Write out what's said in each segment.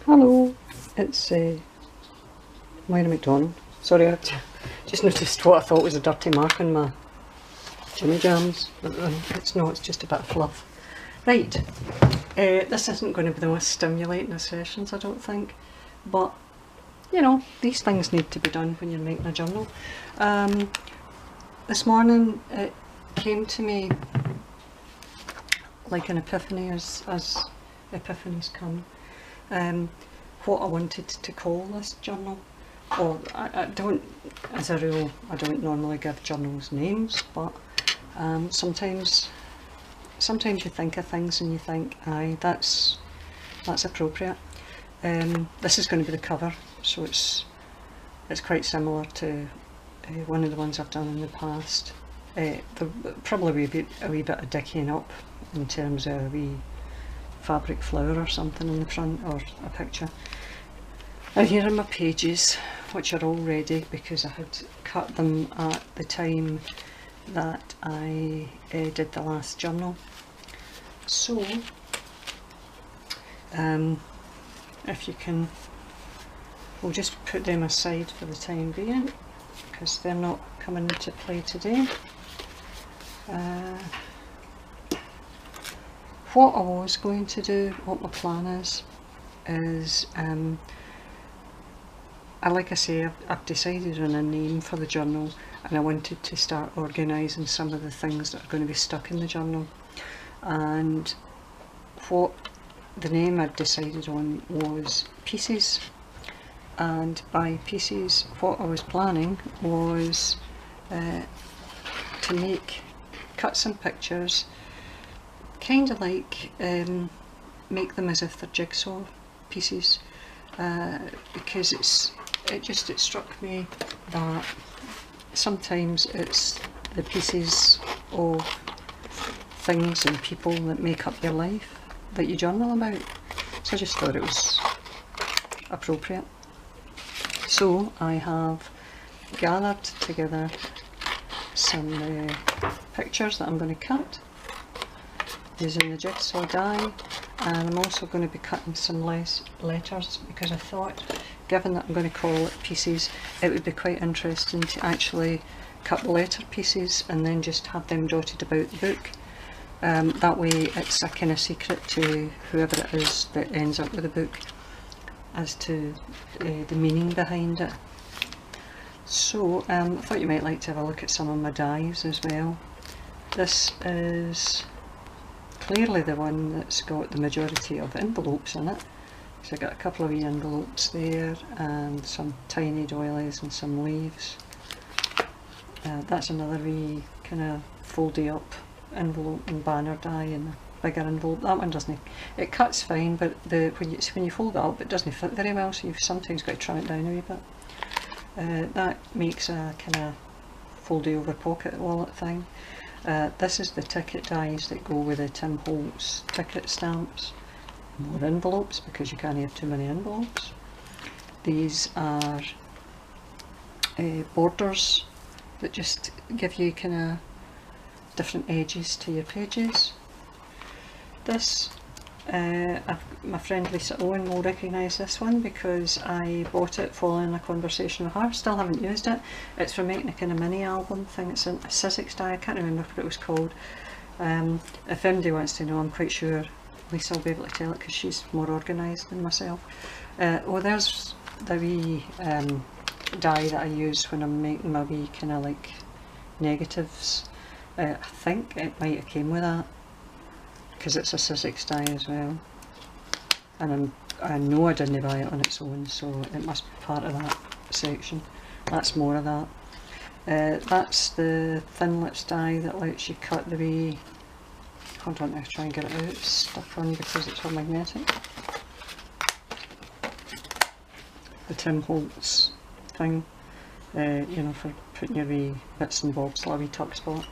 Hello, it's Moira McDonald. Sorry, I just noticed what I thought was a dirty mark on my Jimmy Jams. It's not, it's just a bit of fluff. Right, this isn't going to be the most stimulating of sessions, I don't think, but you know, these things need to be done when you're making a journal. This morning it came to me like an epiphany, as epiphanies come. What I wanted to call this journal, or I don't, as a rule, I don't normally give journals names, but sometimes you think of things and you think, aye, that's appropriate. This is going to be the cover, so it's quite similar to one of the ones I've done in the past. There'll probably be a wee bit of dickying up in terms of a wee fabric flower or something in the front, or a picture. And here are my pages, which are all ready because I had cut them at the time that I did the last journal. So if you can, we'll just put them aside for the time being because they're not coming into play today. What I was going to do, what my plan is like I say, I've decided on a name for the journal, and I wanted to start organising some of the things that are going to be stuck in the journal. And what the name I'd decided on was Pieces, and by Pieces what I was planning was to cut some pictures, kind of like make them as if they're jigsaw pieces, because it struck me that sometimes it's the pieces of things and people that make up your life that you journal about, so I just thought it was appropriate. So I have gathered together some pictures that I'm going to cut using the jigsaw die, and I'm also going to be cutting some less letters because I thought, given that I'm going to call it Pieces, it would be quite interesting to actually cut the letter pieces and then just have them dotted about the book. That way it's a kind of secret to whoever it is that ends up with the book as to the meaning behind it. So I thought you might like to have a look at some of my dies as well. This is clearly the one that's got the majority of envelopes in it. So I've got a couple of wee envelopes there and some tiny doilies and some leaves. That's another wee kind of foldy up envelope and banner die in a bigger envelope. That one doesn't, it cuts fine, but when you fold it up it doesn't fit very well, so you've sometimes got to trim it down a wee bit. That makes a kind of foldy over pocket wallet thing. This is the ticket dies that go with the Tim Holtz ticket stamps. More envelopes because you can't have too many envelopes. These are borders that just give you kind of different edges to your pages. This, my friend Lisa Owen will recognise this one because I bought it following a conversation with her. Still haven't used it. It's for making a kind of mini album thing. It's a Sizzix die, I can't remember what it was called. If anybody wants to know, I'm quite sure Lisa will be able to tell it because she's more organised than myself. Well, there's the wee die that I use when I'm making my wee kind of like negatives. I think it might have came with that because it's a Sizzix die as well, and I know I didn't buy it on its own, so it must be part of that section. That's more of that. That's the thin lips die that lets you cut the wee, hold on, I'll try and get it out, it's stuck on because it's all magnetic. The Tim Holtz thing, you know, for putting your wee bits and bobs, like a wee tuck spot.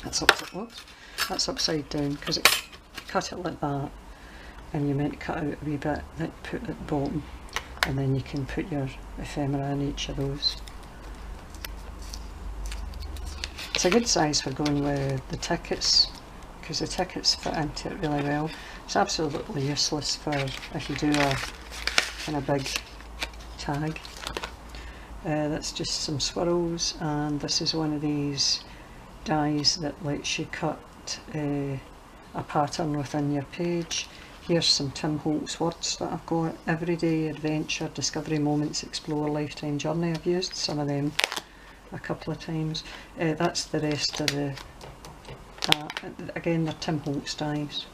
That's upside down because you cut it like that, and you meant to cut out a wee bit that put at the bottom, and then you can put your ephemera in each of those. It's a good size for going with the tickets because the tickets fit into it really well. It's absolutely useless for if you do a kind of big tag. That's just some swirls, and this is one of these dies that lets you cut a pattern within your page. Here's some Tim Holtz words that I've got: everyday, adventure, discovery moments, explore, lifetime journey. I've used some of them a couple of times. That's the rest of the, again they're Tim Holtz dies.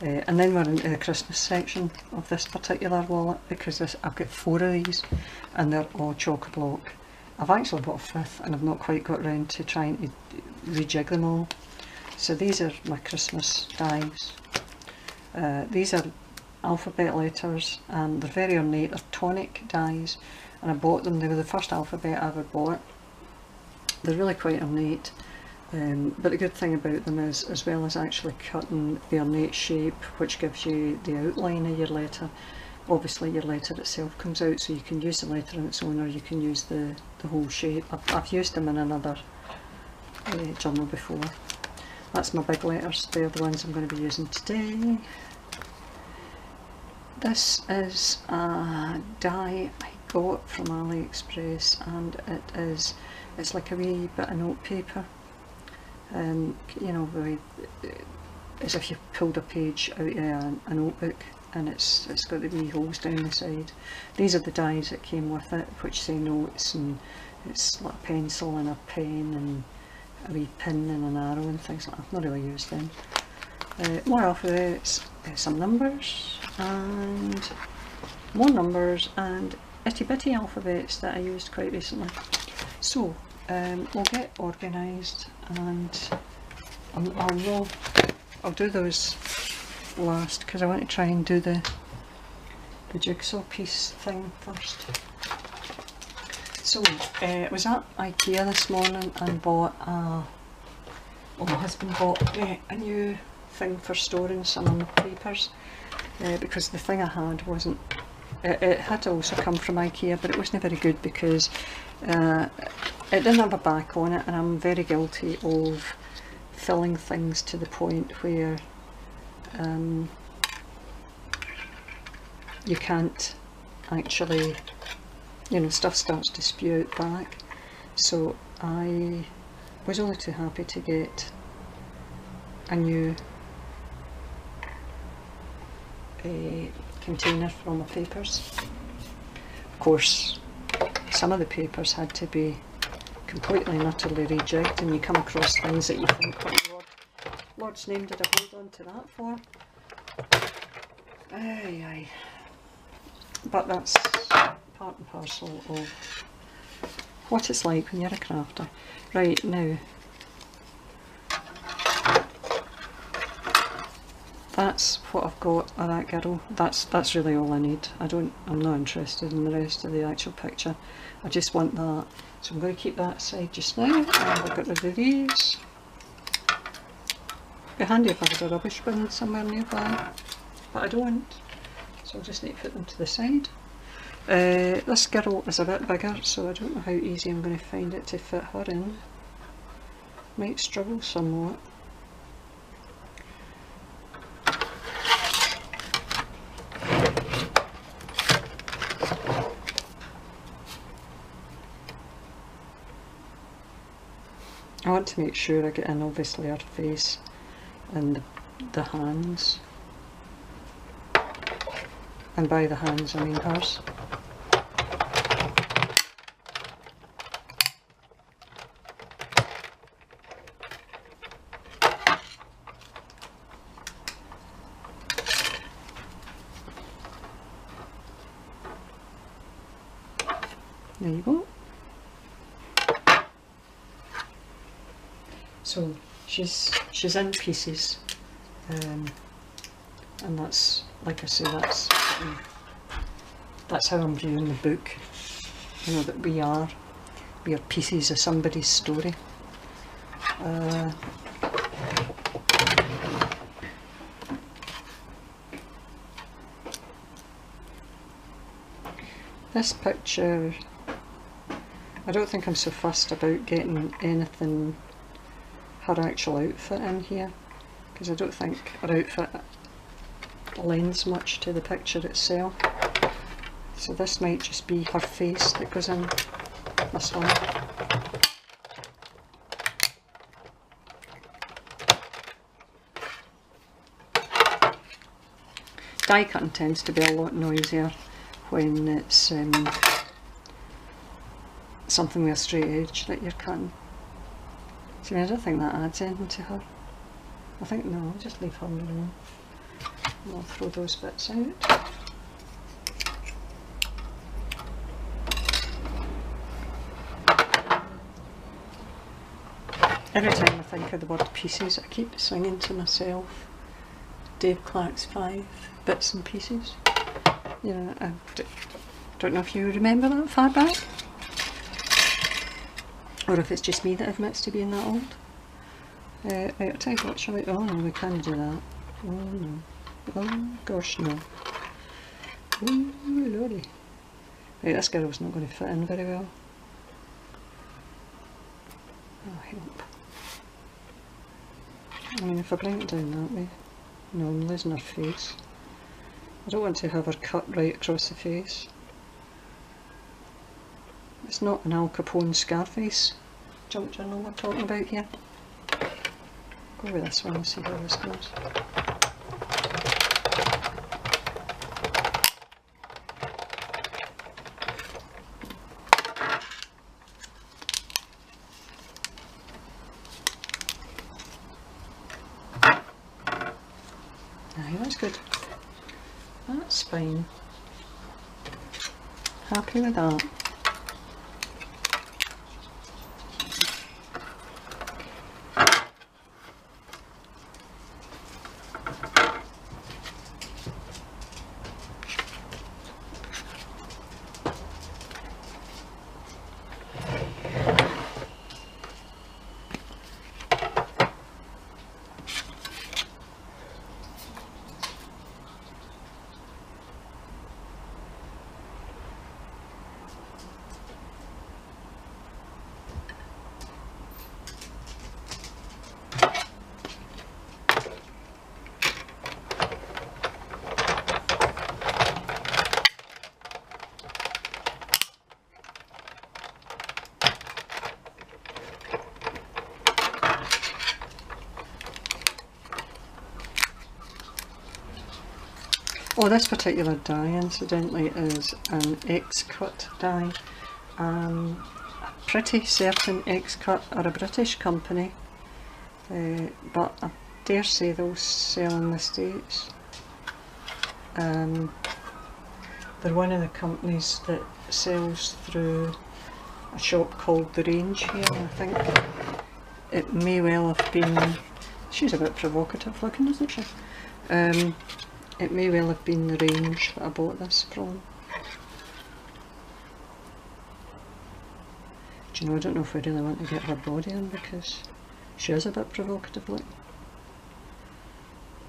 And then we're into the Christmas section of this particular wallet, because I've got 4 of these and they're all chock-a-block. I've actually got a 5th and I've not quite got round to trying to rejig them all. So these are my Christmas dies. These are alphabet letters, and they're very ornate. They're tonic dies, and I bought them. They were the first alphabet I ever bought. They're really quite ornate, but the good thing about them is, as well as actually cutting the ornate shape, which gives you the outline of your letter, obviously your letter itself comes out, so you can use the letter on its own, or you can use the whole shape. I've used them in another journal before. That's my big letters. They're the ones I'm going to be using today. This is a die I got from AliExpress, and it's like a wee bit of notepaper. You know, as if you pulled a page out of a notebook, and it's got the wee holes down the side. These are the dies that came with it, which say notes, and it's like a pencil and a pen and a wee pin and an arrow and things like that. I've not really used them. More alphabets, some numbers, and more numbers, and itty bitty alphabets that I used quite recently. So we'll get organised, and I'll do those last, because I want to try and do the jigsaw piece thing first. So I was at IKEA this morning and bought my husband bought a new thing for storing some of my papers, because the thing I had wasn't, it had also come from IKEA, but it wasn't very good, because it didn't have a back on it, and I'm very guilty of filling things to the point where you can't actually, you know, stuff starts to spew out back. So I was only too happy to get a new container for all my papers. Of course, some of the papers had to be completely and utterly rejigged, and you come across things that you think, what Lord's name did I hold on to that for? Aye, aye. But that's part and parcel of what it's like when you're a crafter. Right, now that's what I've got of that girl. That's really all I need. I'm not interested in the rest of the actual picture. I just want that. So I'm going to keep that aside just now, and I'll get rid of these. It'd be handy if I had a rubbish bin somewhere nearby, but I don't, so I'll just need to put them to the side. This girl is a bit bigger, so I don't know how easy I'm going to find it to fit her in. Might struggle somewhat. I want to make sure I get in, obviously, her face and the hands. And by the hands I mean hers. There you go. So she's in pieces, and that's, like I say, that's how I'm viewing the book. You know, that we are pieces of somebody's story. This picture, I don't think I'm so fussed about getting anything, her actual outfit in here. because I don't think her outfit lends much to the picture itself. So this might just be her face that goes in this one. Die cutting tends to be a lot noisier when it's something with a straight edge that you're cutting. So I don't think that adds anything to her. I think no, I'll just leave her alone. And I'll throw those bits out. Every time I think of the word pieces, I keep singing to myself Dave Clark's 5 Bits and Pieces. You know, I don't know if you remember that far back, or if it's just me that admits to being that old. Right, I'll tell you what, shall we? Oh no, we can't do that. Oh no. Oh gosh, no. Ooh, lordy. Right, this girl's not going to fit in very well. Oh, help. I mean, if I bring it down that way, no, I'm losing her face. I don't want to have her cut right across the face. It's not an Al Capone Scarface junk journal we're talking about here. Go with this one and see how this goes. Aye, that's good. That's fine. Happy with that. Oh, this particular die, incidentally, is an X-Cut die. I'm pretty certain X-Cut are a British company, but I dare say they'll sell in the States. They're one of the companies that sells through a shop called The Range here, and I think it may well have been... She's a bit provocative looking, isn't she? It may well have been The Range that I bought this from. Do you know, I don't know if I really want to get her body in because she is a bit provocative looking.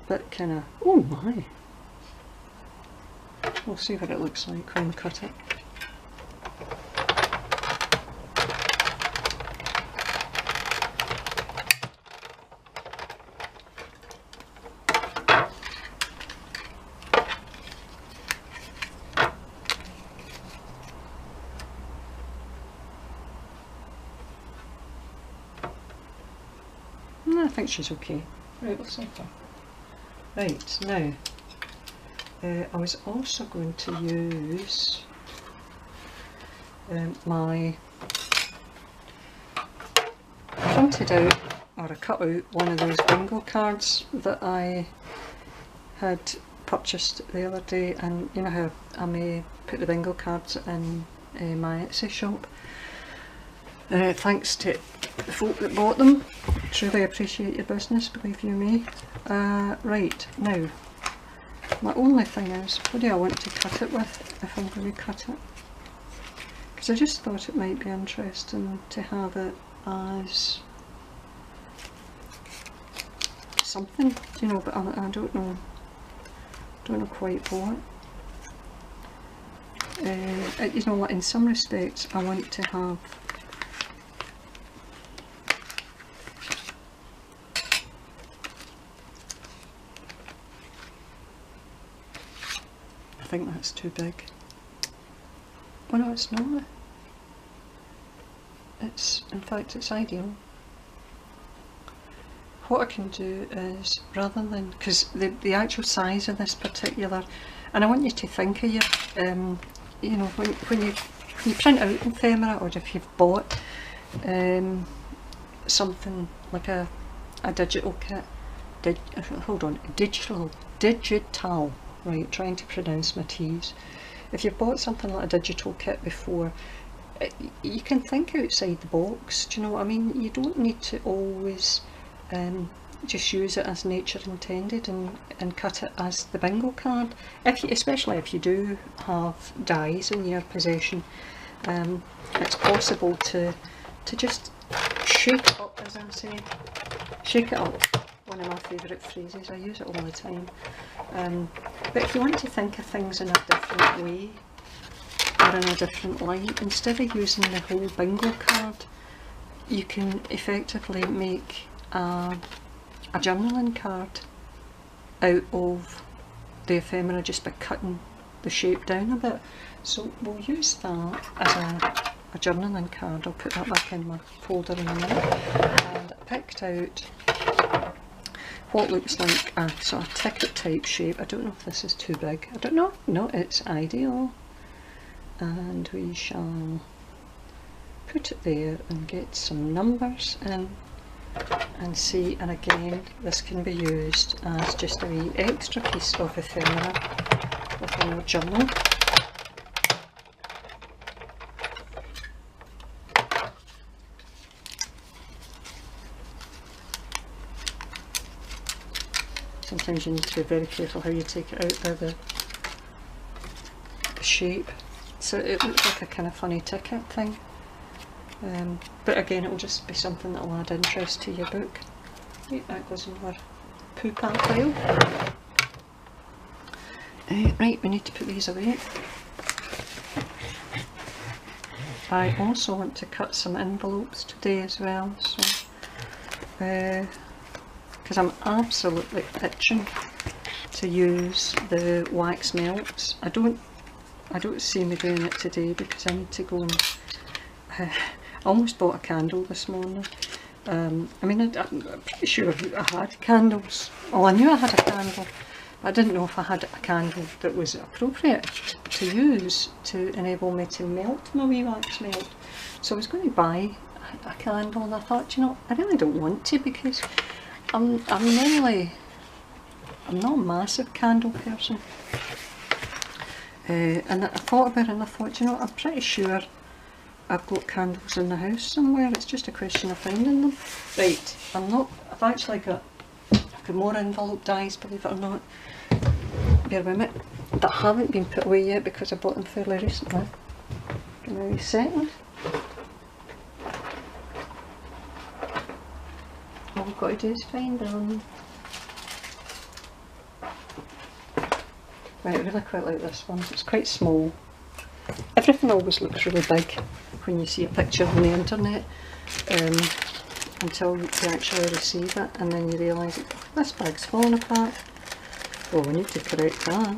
But kinda, oh my! We'll see what it looks like when we cut it. I think she's okay. Right, we'll save her. Right, now, I was also going to use my printed out, or I cut out one of those bingo cards that I had purchased the other day, and you know how I may put the bingo cards in my Etsy shop. Thanks to the folk that bought them. Truly appreciate your business, believe you me. Right, now, my only thing is, what do I want to cut it with if I'm going to cut it? Because I just thought it might be interesting to have it as something, you know, but I don't know quite what. You know, like in some respects I want to have think that's too big. Oh no, it's not. In fact, it's ideal. What I can do is, rather than, because the actual size of this particular, and I want you to think of your, you know, when you print out ephemera, or if you've bought something like a digital kit, digital, right, trying to pronounce my T's. If you've bought something like a digital kit before, you can think outside the box, do you know what I mean? You don't need to always just use it as nature intended and cut it as the bingo card. Especially if you do have dies in your possession, it's possible to just shake it up, as I say. Shake it up, one of my favourite phrases, I use it all the time. But if you want to think of things in a different way, or in a different light, instead of using the whole bingo card, you can effectively make a journaling card out of the ephemera just by cutting the shape down a bit. So we'll use that as a journaling card. I'll put that back in my folder in a minute. And I picked out what looks like a sort of ticket type shape. I don't know if this is too big. I don't know. No, it's ideal. And we shall put it there and get some numbers in and see. And again, this can be used as just a wee extra piece of ephemera within your journal. Sometimes you need to be very careful how you take it out of the shape. So it looks like a kind of funny ticket thing. But again, it will just be something that will add interest to your book. Right, that goes in our poo pad pile. Right, we need to put these away. I also want to cut some envelopes today as well, so because I'm absolutely itching to use the wax melts. I don't see me doing it today because I need to go and I almost bought a candle this morning. I mean, I'm pretty sure I had candles. Well, I knew I had a candle, but I didn't know if I had a candle that was appropriate to use to enable me to melt my wee wax melt. So I was going to buy a candle, and I thought, you know, I really don't want to, because I'm not a massive candle person. And I thought about it and I thought, you know, I'm pretty sure I've got candles in the house somewhere. It's just a question of finding them. Right, I've actually got more envelope dies, believe it or not. Bear with me. That haven't been put away yet because I bought them fairly recently. Give me a wee second. All we've got to do is find them. Right, I really quite like this one. It's quite small. Everything always looks really big when you see a picture on the internet, until you actually receive it, and then you realise this bag's falling apart. Well, we need to correct that.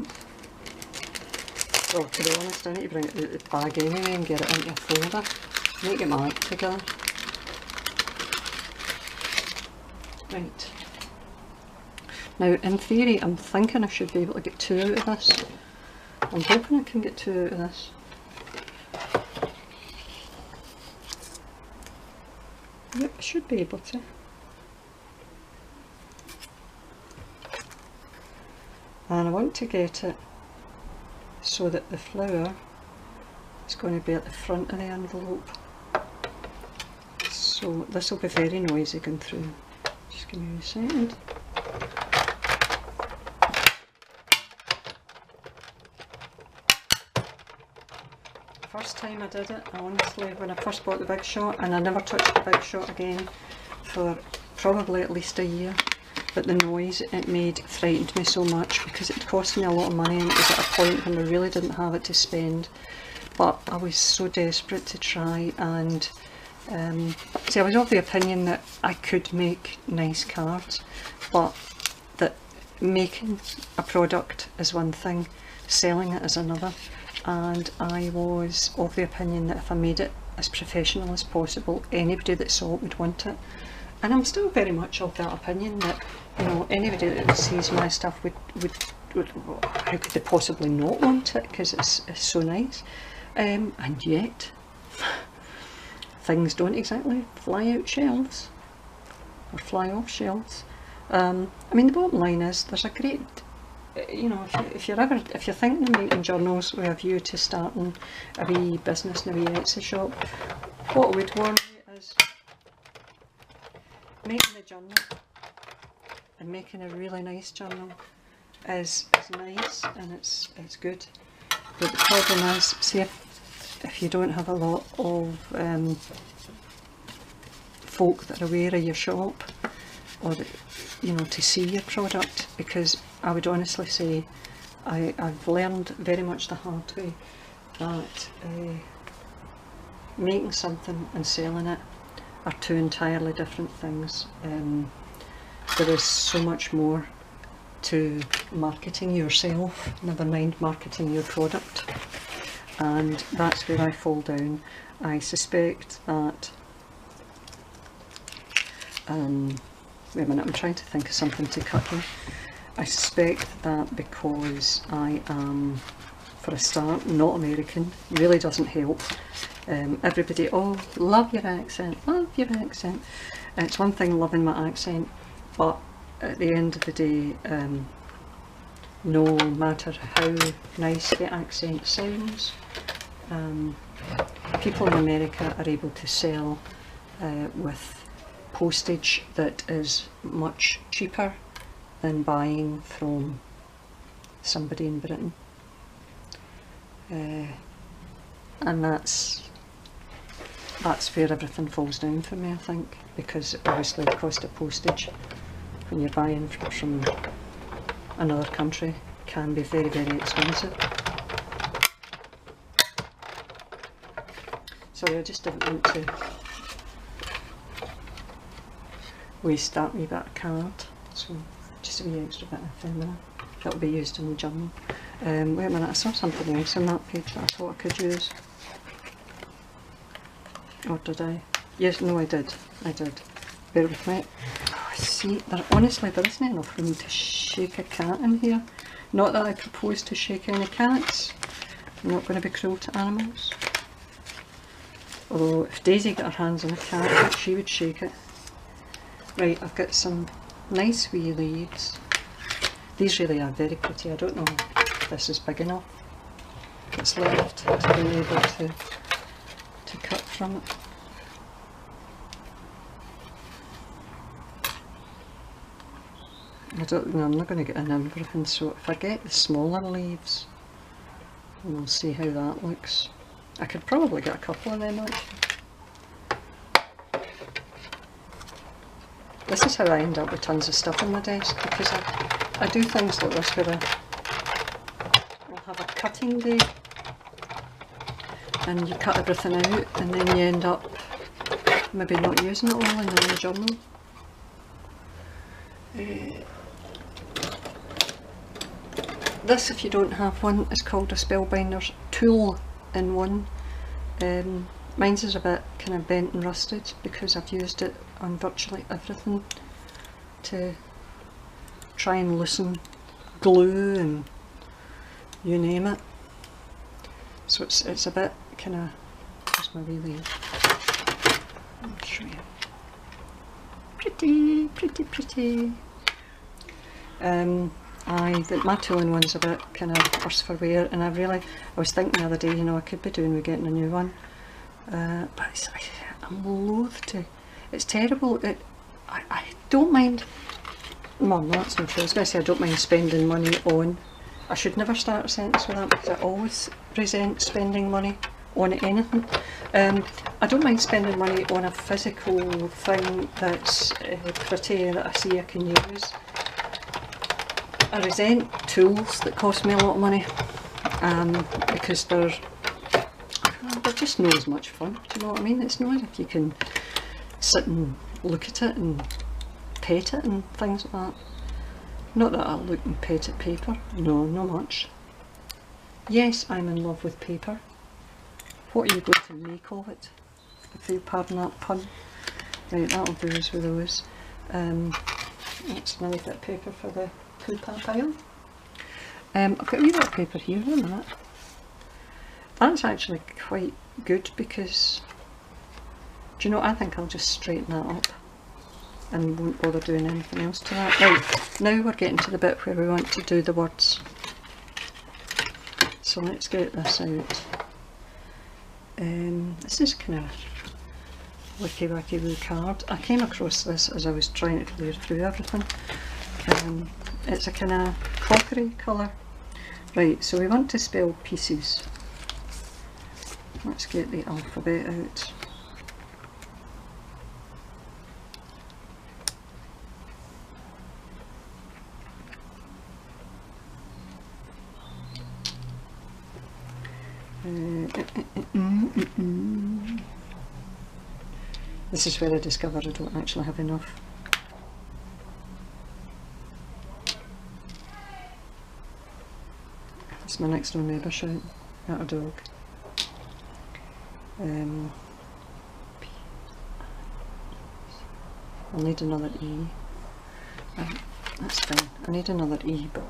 Well, to be honest, I need to bring it out the bag anyway and get it into a folder. I need to get my act together. Right. Now, in theory, I'm thinking I should be able to get 2 out of this. I'm hoping I can get 2 out of this. Yep, I should be able to. And I want to get it so that the flower is going to be at the front of the envelope. So this will be very noisy going through. Just give me a second. First time I did it, honestly, when I first bought the Big Shot, and I never touched the Big Shot again for probably at least a year, but the noise it made frightened me so much because it cost me a lot of money, and it was at a point when I really didn't have it to spend, but I was so desperate to try. And see, I was of the opinion that I could make nice cards, but that making a product is one thing, selling it is another, and I was of the opinion that if I made it as professional as possible, anybody that saw it would want it. And I'm still very much of that opinion that, you know, anybody that sees my stuff would how could they possibly not want it, because it's so nice. And yet things don't exactly fly out shelves or fly off shelves. I mean, the bottom line is there's a great, you know, if you're thinking of making journals with a view to starting a wee business and a wee Etsy shop, what I would warn you is making a journal, and making a really nice journal is nice and it's good. But the problem is, see, if you don't have a lot of folk that are aware of your shop, or that, you know, to see your product, because I would honestly say I've learned very much the hard way that making something and selling it are two entirely different things. There is so much more to marketing yourself, never mind marketing your product, and that's where I fall down. I suspect that, wait a minute, I'm trying to think of something to cut here. I suspect that because I am, for a start, not American, really doesn't help. Everybody, oh, love your accent, love your accent. And it's one thing loving my accent, but at the end of the day, no matter how nice the accent sounds, people in America are able to sell with postage that is much cheaper than buying from somebody in Britain. And that's where everything falls down for me, I think, because obviously the cost of postage when you're buying from another country can be very, very expensive. Sorry, I just didn't want to waste that wee bit of card, so just a wee extra bit of ephemera that will be used in the journal. Wait a minute, I saw something else on that page that I thought I could use. Or did I? Yes, no, I did. Bear with me. Oh, see, honestly, there isn't enough room to shake a cat in here. Not that I propose to shake any cats. I'm not going to be cruel to animals. Although, if Daisy got her hands on a cat, she would shake it. Right, I've got some nice wee leaves. These really are very pretty. I don't know if this is big enough. It's left to be able to cut from it. I don't know, I'm not going to get in everything, so if I get the smaller leaves, we'll see how that looks. I could probably get a couple of them actually. This is how I end up with tons of stuff on my desk, because I do things like this where I'll have a cutting day and you cut everything out, and then you end up maybe not using it all in the journal. This, if you don't have one, is called a Spellbinder's tool in one. Mine's is a bit kind of bent and rusted because I've used it on virtually everything to try and loosen glue and you name it. So it's a bit kind of, here's my wee leaf. I'll show you. Pretty, pretty, pretty. My tooling one's a bit kind of worse for wear, and I was thinking the other day, you know, I could be doing with getting a new one, but I'm loath to. It's terrible. I don't mind. Well, no, that's not true. I was going to say I don't mind spending money on. I should never start a sentence with that because I always resent spending money on anything. I don't mind spending money on a physical thing that's pretty, that I see I can use. I resent tools that cost me a lot of money because they're just not as much fun, do you know what I mean? It's not as if you can sit and look at it and pet it and things like Not that I look and pet at paper, no, not much. Yes, I'm in love with paper. What are you going to make of it? If you pardon that pun. Right, that'll do us with those. That's another bit of paper for the poo-pah pile. I've got a wee bit of paper here, wait a minute. That's actually quite good because, do you know, I think I'll just straighten that up and won't bother doing anything else to that. Right, now we're getting to the bit where we want to do the words. So let's get this out. This is kind of wicky wacky wee card. I came across this as I was trying to clear through everything. It's a kind of coppery colour. Right, so we want to spell pieces. Let's get the alphabet out. This is where I discovered I don't actually have enough. That's my next door neighbour shouting at a dog. I'll need another E. That's fine. I need another E, but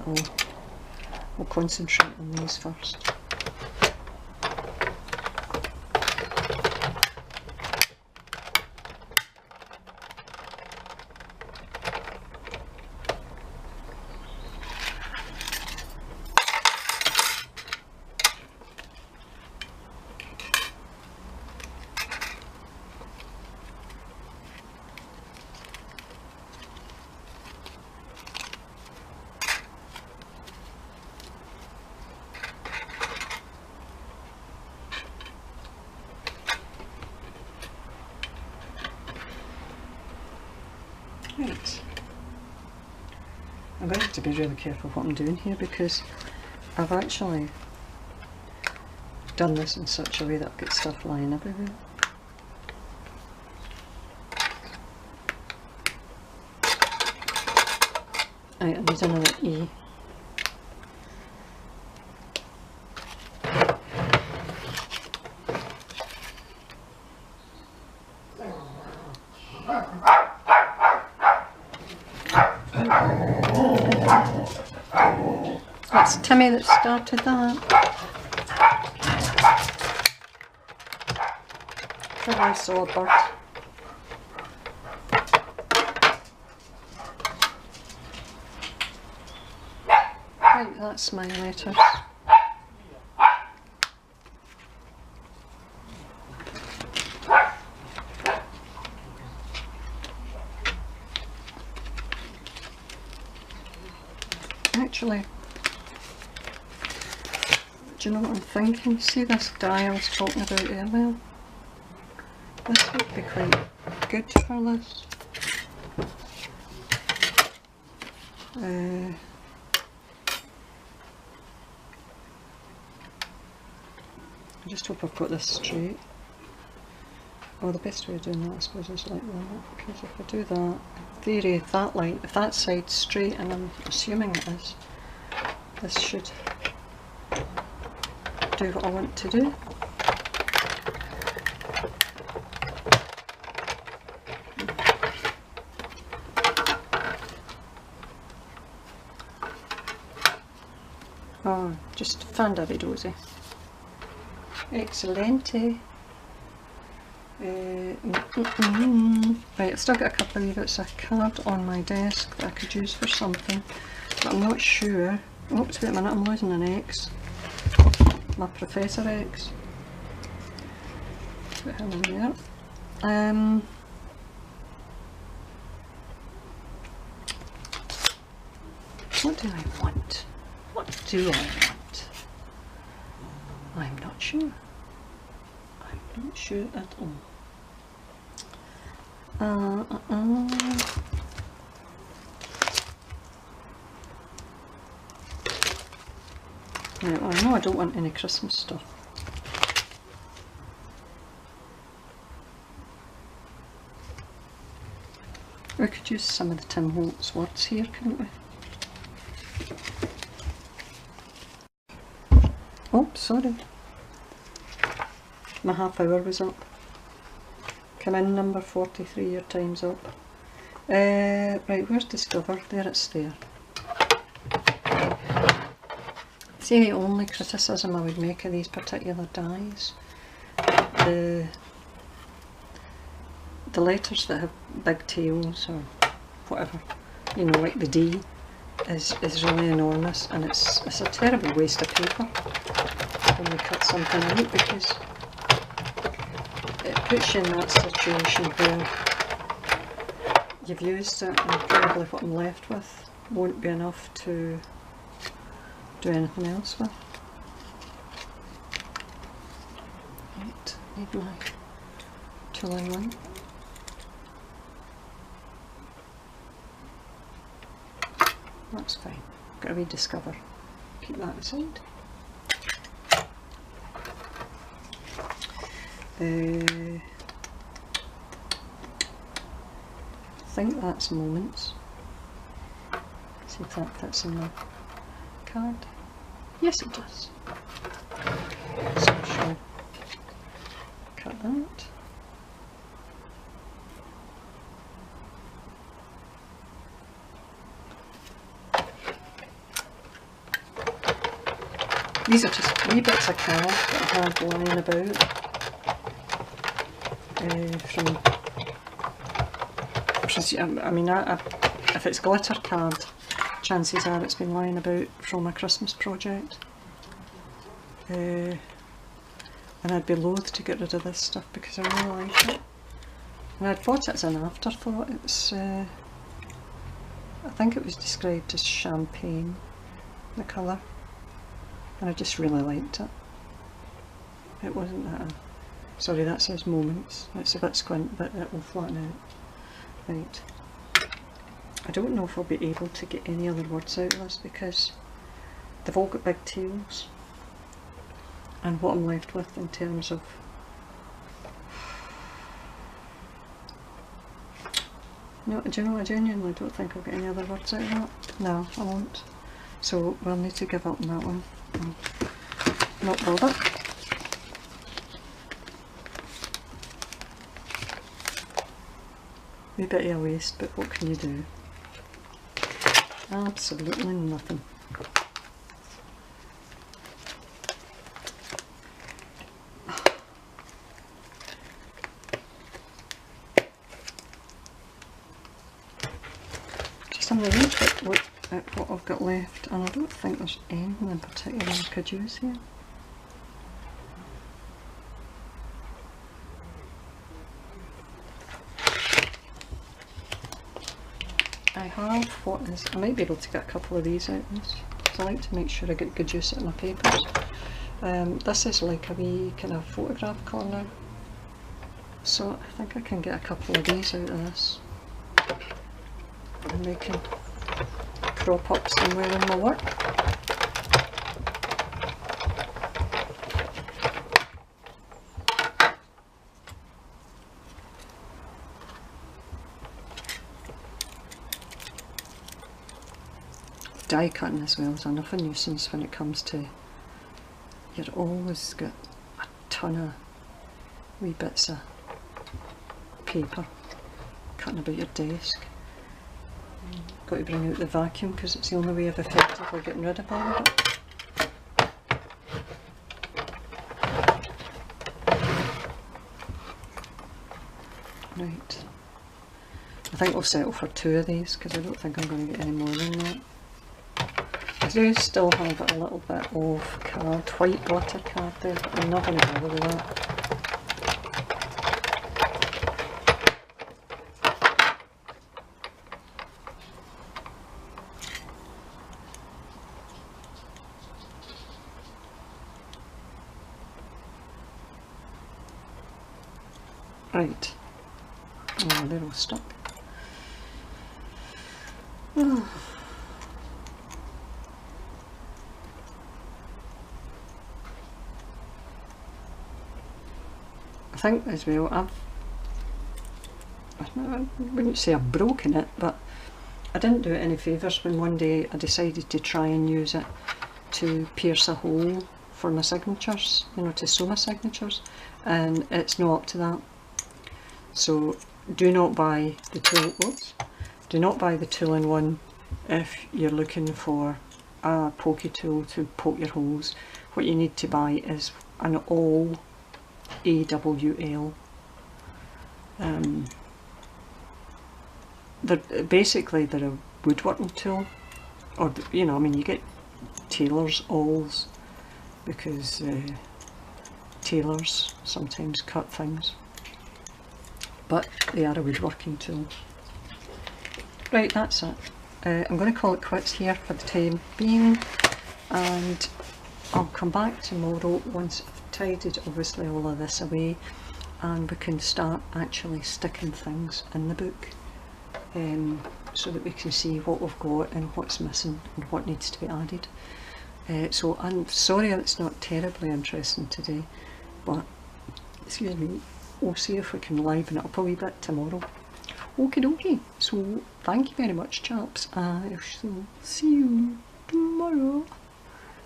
I'll concentrate on these first. Right, I'm going to have to be really careful what I'm doing here because I've actually done this in such a way that I've got stuff lying everywhere. Right, I need another E. It's Timmy that started that. I saw a bird. Right, that's my letters. Actually, do you know what I'm thinking? See this die I was talking about earlier? This would be quite good for this. I just hope I've got this straight. Oh, the best way of doing that I suppose is like that, because if I do that, in theory if that line, if that side's straight, and I'm assuming it is, this should do what I want to do. Oh, just fandavidosi. Excellente. Right, I've still got a couple of wee bits of card on my desk that I could use for something, but I'm not sure. Oops, wait a minute, I'm losing an X. My Professor X. Put him in there. What do I want? What do I want? I'm not sure. I'm not sure at all. Right, well, I know I don't want any Christmas stuff. We could use some of the Tim Holtz words here, couldn't we? Oh, sorry. My half hour was up. Come in number 43, your time's up. Right, where's Discover? There, it's there. See, the only criticism I would make of these particular dies, the letters that have big tails or whatever, you know, like the D, is really enormous, and it's a terrible waste of paper when you cut something out, because it puts you in that situation where you've used it and probably what I'm left with won't be enough to do anything else with. Right, need my tooling line. That's fine. Got to rediscover. Keep that aside. I think that's Moments. See if that fits in the card. Yes, it does. So I shall cut that. These are just wee bits of card that I had lying about I mean, if it's glitter card, chances are it's been lying about from a Christmas project. And I'd be loath to get rid of this stuff because I really like it. And I'd bought it as an afterthought. It's, I think it was described as champagne, the colour. And I just really liked it. It wasn't that. Sorry, that says Moments. It's a bit squint, but it will flatten out. Right. I don't know if I'll be able to get any other words out of this because they've all got big tails. And what I'm left with in terms of no, do you know, I genuinely don't think I'll get any other words out of that. No, I won't. So we'll need to give up on that one. Not bother. A bit of a waste, but what can you do? Absolutely nothing. Just having a wee quick look at what I've got left, and I don't think there's anything in particular I could use here. I have what is, I might be able to get a couple of these out of this, because I like to make sure I get good use out of my papers. This is like a wee kind of photograph corner, so I think I can get a couple of these out of this, and they can crop up somewhere in my work. Die cutting as well is enough a nuisance when it comes to, you've always got a ton of wee bits of paper cutting about your desk. Got to bring out the vacuum because it's the only way of effectively getting rid of all of it. Right, I think we'll settle for 2 of these because I don't think I'm going to get any more than that. I do still have a little bit of card, white glitter card there, but I'm not going to bother with that. Right, oh, they're all stuck. Oh. I think as well, I wouldn't say I've broken it, but I didn't do it any favours when one day I decided to try and use it to pierce a hole for my signatures, you know, to sew my signatures, and it's not up to that. So do not buy the tool, do not buy the tool-in-one if you're looking for a pokey tool to poke your holes. What you need to buy is an all AWL. Basically they're a woodworking tool, or you know, I mean, you get tailors' awls because tailors sometimes cut things, but they are a woodworking tool. Right, that's it. I'm going to call it quits here for the time being, and I'll come back tomorrow once I've tidied obviously all of this away, and we can start actually sticking things in the book, so that we can see what we've got and what's missing and what needs to be added. So I'm sorry it's not terribly interesting today, but excuse me, we'll see if we can liven it up a wee bit tomorrow. Okie dokie, so thank you very much, chaps. I shall see you tomorrow.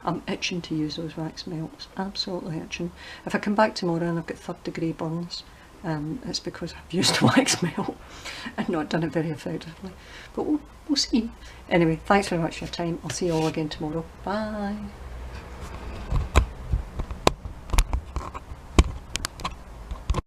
I'm itching to use those wax melts, absolutely itching. If I come back tomorrow and I've got 3rd degree burns, it's because I've used wax melt and not done it very effectively. But we'll see. Anyway, thanks very much for your time. I'll see you all again tomorrow. Bye.